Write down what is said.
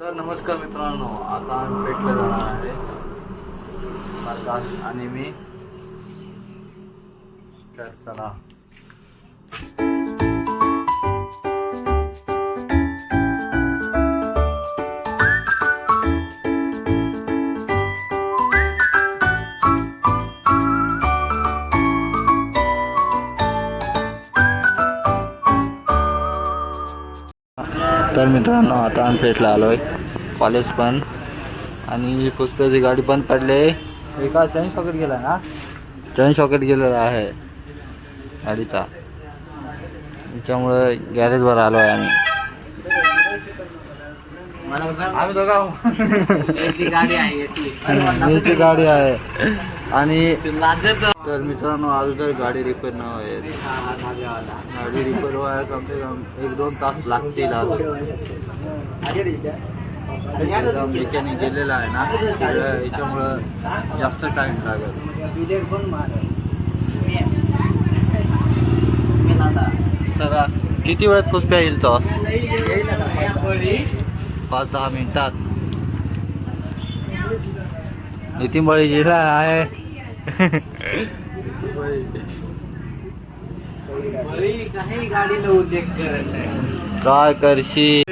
तर नमस्कार मित्रांनो, आता आम्ही पेटला जाणार आहे प्रकाश आणि मी. तर चला. तर मित्रांनो, आता आम्ही पेटला आलोय. कॉलेज पण आणि पुस्तकाची गाडी पण पडले. एका चैन शॉकेट गेला ना, चैन शॉकेट गेलेला आहे गाडीचा. त्याच्यामुळे गॅरेजवर आलो आहे आम्ही. गाडी गाडी आहे आणि तर मित्रांनो, अगोदर गाडी रिपेअर न आहे. गाडी रिपेअर व्हायला कम से कम 1-2 तास लागतील. मेकॅनिक गेलेला आहे ना, याच्यामुळं जास्त टाइम लागेल. तर किती वेळात पुष्प्या येईल तो? 5-10 मिनिटात. नितीन बळी जिल्हा आहे. काय करशी.